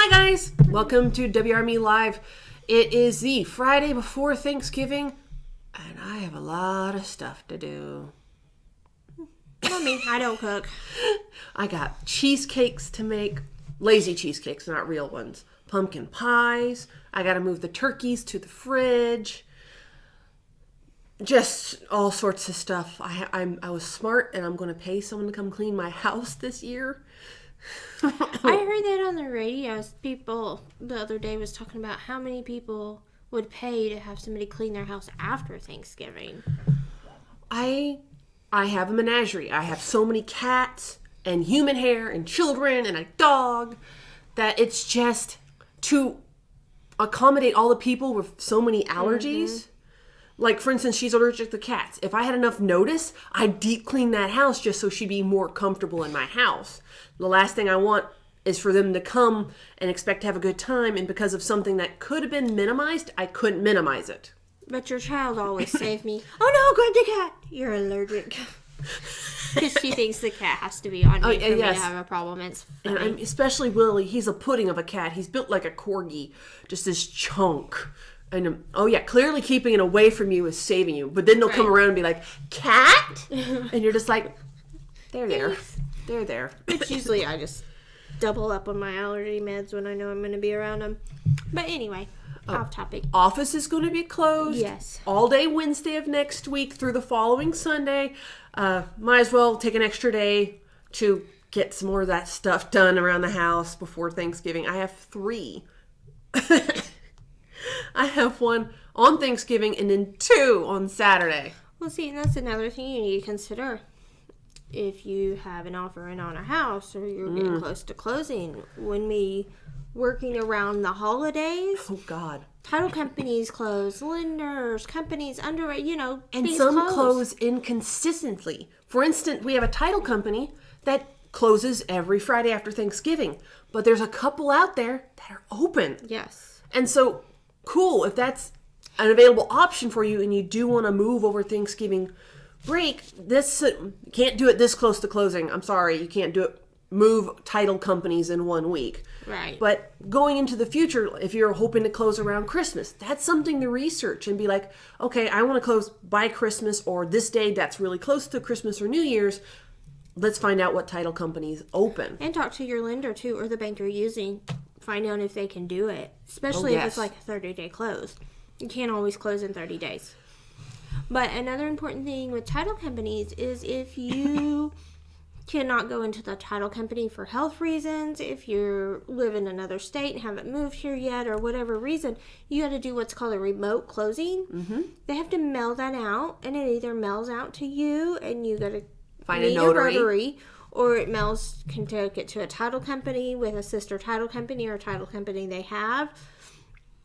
guys, welcome to WRME Live. It is the Friday before Thanksgiving, and I have a lot of stuff to do. Mommy, I don't cook. I got cheesecakes to make, lazy cheesecakes, not real ones. Pumpkin pies. I got to move the turkeys to the fridge. Just all sorts of stuff. I was smart, and I'm going to pay someone to come clean my house this year. I heard that on the radio. People the other day was talking about how many people would pay to have somebody clean their house after Thanksgiving. I have a menagerie. I have so many cats and human hair and children and a dog that it's just to accommodate all the people with so many allergies. Mm-hmm. Like, for instance, she's allergic to cats. If I had enough notice, I'd deep clean that house just so she'd be more comfortable in my house. The last thing I want is for them to come and expect to have a good time, and because of something that could have been minimized, I couldn't minimize it. But your child always saved me. Oh no, grab the cat. You're allergic. Because she thinks the cat has to be on me for me to have a problem. It's funny. And especially Willie, he's a pudding of a cat. He's built like a corgi, just this chunk. And clearly keeping it away from you is saving you. But then they'll come around and be like, cat? And you're just like, they're there. They're there. Which usually I just double up on my allergy meds when I know I'm going to be around them. But anyway, off topic. Office is going to be closed. Yes. All day Wednesday of next week through the following Sunday. Might as well take an extra day to get some more of that stuff done around the house before Thanksgiving. I have 3. I have 1 on Thanksgiving and then 2 on Saturday. Well, see, and that's another thing you need to consider. If you have an offer in on a house or you're getting close to closing, when we working around the holidays. Oh, God. Title companies close, lenders, companies underwrite, and some close inconsistently. For instance, we have a title company that closes every Friday after Thanksgiving, but there's a couple out there that are open. Yes. And so, cool, if that's an available option for you and you do want to move over Thanksgiving break, this can't do it this close to closing. I'm sorry, you can't do it. Move title companies in 1 week. Right. But going into the future, if you're hoping to close around Christmas, that's something to research and be like, okay, I want to close by Christmas or this day that's really close to Christmas or New Year's. Let's find out what title companies open. And talk to your lender too, or the bank you're using. Find out if they can do it, especially if it's like a 30-day close. You can't always close in 30 days. But another important thing with title companies is if you cannot go into the title company for health reasons, if you live in another state and haven't moved here yet or whatever reason, you got to do what's called a remote closing. Mm-hmm. They have to mail that out, and it either mails out to you and you got to find a notary, or it can take it to a title company with a sister title company or a title company they have.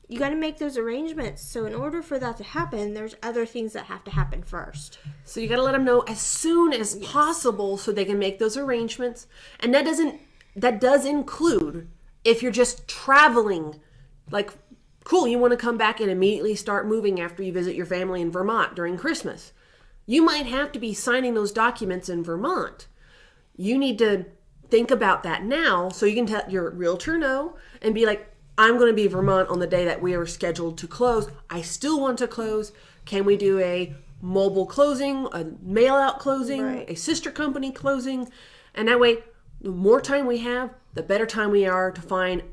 You got to make those arrangements. So in order for that to happen, there's other things that have to happen first. So you got to let them know as soon as possible so they can make those arrangements. And that does include if you're just traveling, like, cool, you want to come back and immediately start moving after you visit your family in Vermont during Christmas. You might have to be signing those documents in Vermont. You need to think about that now so you can tell your realtor no and be like, I'm going to be in Vermont on the day that we are scheduled to close. I still want to close. Can we do a mobile closing, a mail-out closing, a sister company closing? And that way, the more time we have, the better time we are to find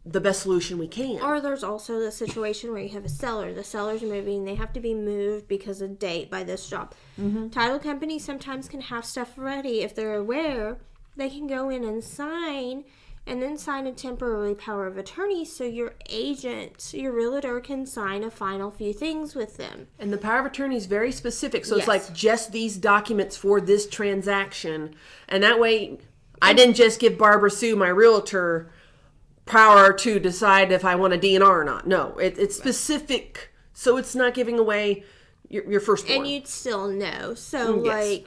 the best solution we can. Or there's also the situation where you have a seller. The seller's moving. They have to be moved because of date by this job. Mm-hmm. Title companies sometimes can have stuff ready. If they're aware, they can go in and sign a temporary power of attorney so your agent, your realtor, can sign a final few things with them. And the power of attorney is very specific. So it's like just these documents for this transaction. And that way, I didn't just give Barbara Sue, my realtor, power to decide if I want a DNR or not. No, it's specific. So it's not giving away your first one. And you'd still know. So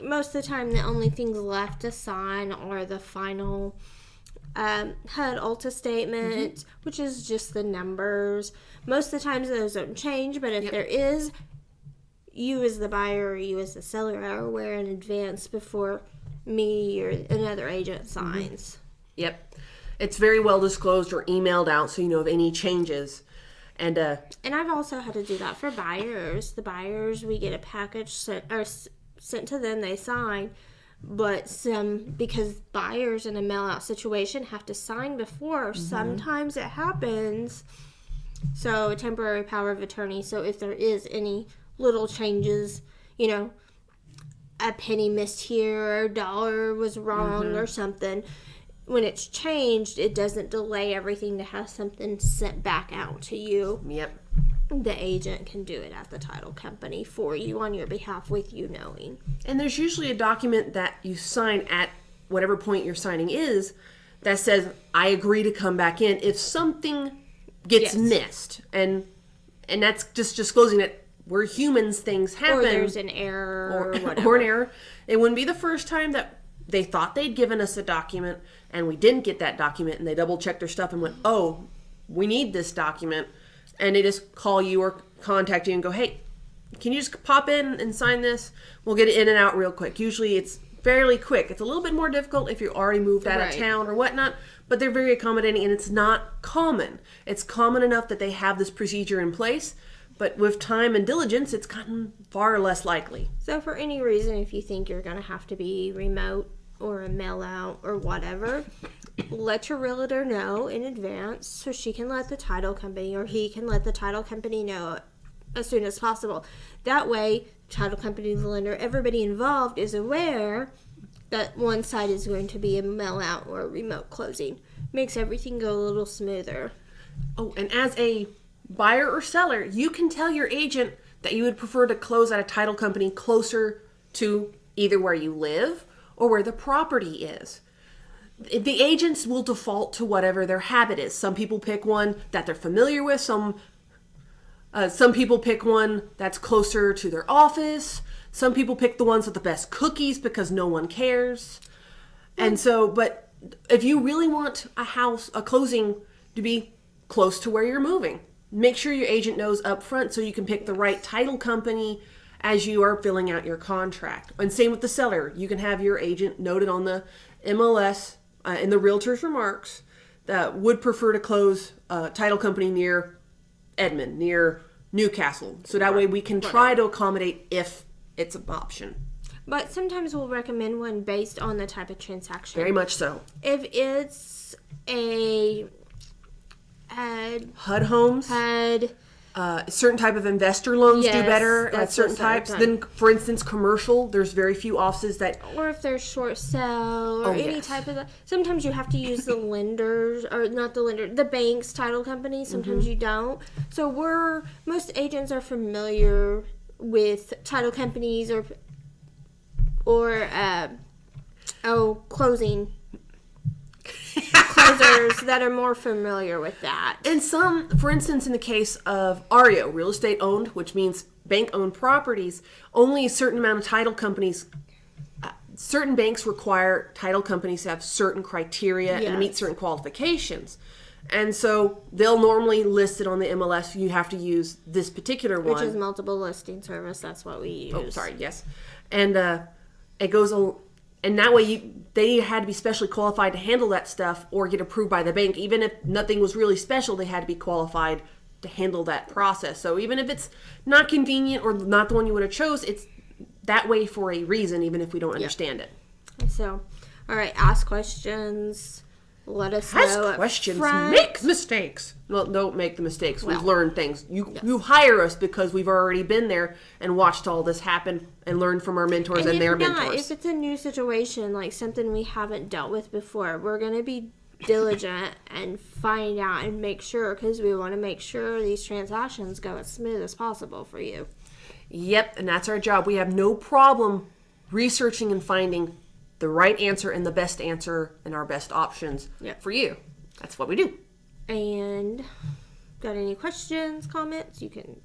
most of the time, the only things left to sign are the final HUD Alta statement, which is just the numbers. Most of the times those don't change, but if there is, you as the buyer or you as the seller are aware in advance before me or another agent signs. Yep. it's very well disclosed or emailed out so you know of any changes. And I've also had to do that for buyers. The buyers, we get a package sent to them, they sign. But because buyers in a mail-out situation have to sign before, sometimes it happens. So a temporary power of attorney. So if there is any little changes, you know, a penny missed here or a dollar was wrong or something, when it's changed, it doesn't delay everything to have something sent back out to you. Yep. The agent can do it at the title company for you on your behalf with you knowing. And there's usually a document that you sign at whatever point you're signing is that says, I agree to come back in if something gets missed. And that's just disclosing that we're humans, things happen. Or there's an error or whatever. Or an error. It wouldn't be the first time that they thought they'd given us a document and we didn't get that document, and they double-checked their stuff and went, oh, we need this document. And they just call you or contact you and go, hey, can you just pop in and sign this? We'll get it in and out real quick. Usually it's fairly quick. It's a little bit more difficult if you're already moved out of town or whatnot, but they're very accommodating, and it's not common. It's common enough that they have this procedure in place, but with time and diligence, it's gotten far less likely. So for any reason, if you think you're going to have to be remote or a mail out or whatever, let your realtor know in advance so she can let the title company, or he can let the title company know as soon as possible. That way, title company, the lender, everybody involved is aware that one side is going to be a mail out or a remote closing. Makes everything go a little smoother. Oh, and as a buyer or seller, you can tell your agent that you would prefer to close at a title company closer to either where you live or where the property is. The agents will default to whatever their habit is. Some people pick one that they're familiar with. Some people pick one that's closer to their office. Some people pick the ones with the best cookies because no one cares. And so, but if you really want a closing to be close to where you're moving, make sure your agent knows up front so you can pick the right title company as you are filling out your contract. And same with the seller. You can have your agent noted on the MLS in the realtor's remarks that would prefer to close a title company near Edmond, near Newcastle. So that way we can try to accommodate if it's an option. But sometimes we'll recommend one based on the type of transaction. Very much so. If it's a HUD homes, certain type of investor loans do better at certain types. Then, for instance, commercial, there's very few offices that... Or if there's short sale or any type of... Sometimes you have to use the lenders, or not the lender, the bank's title company. Sometimes you don't. So most agents are familiar with title companies or closers that are more familiar with that. And some, for instance, in the case of REO, real estate owned, which means bank-owned properties, only a certain amount of title companies, certain banks require title companies to have certain criteria and meet certain qualifications. And so they'll normally list it on the MLS. You have to use this particular one. Which is multiple listing service. That's what we use. Oh, sorry. Yes. And it goes... And that way, they had to be specially qualified to handle that stuff or get approved by the bank. Even if nothing was really special, they had to be qualified to handle that process. So even if it's not convenient or not the one you would have chose, it's that way for a reason, even if we don't understand it. So, all right, ask questions. Let us know. Ask questions. Make mistakes. Well, don't make the mistakes. We've learned things. You hire us because we've already been there and watched all this happen and learned from our mentors and their mentors. If it's a new situation, like something we haven't dealt with before, we're going to be diligent and find out and make sure, because we want to make sure these transactions go as smooth as possible for you. Yep, and that's our job. We have no problem researching and finding the right answer and the best answer and our best options for you. That's what we do. And got any questions, comments? You can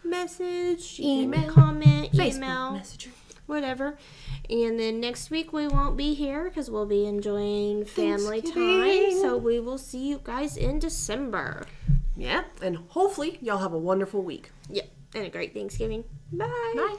message, email, comment, Facebook email, Messenger, whatever. And then next week we won't be here because we'll be enjoying family time. So we will see you guys in December. Yep, and hopefully y'all have a wonderful week. Yep, and a great Thanksgiving. Bye. Bye.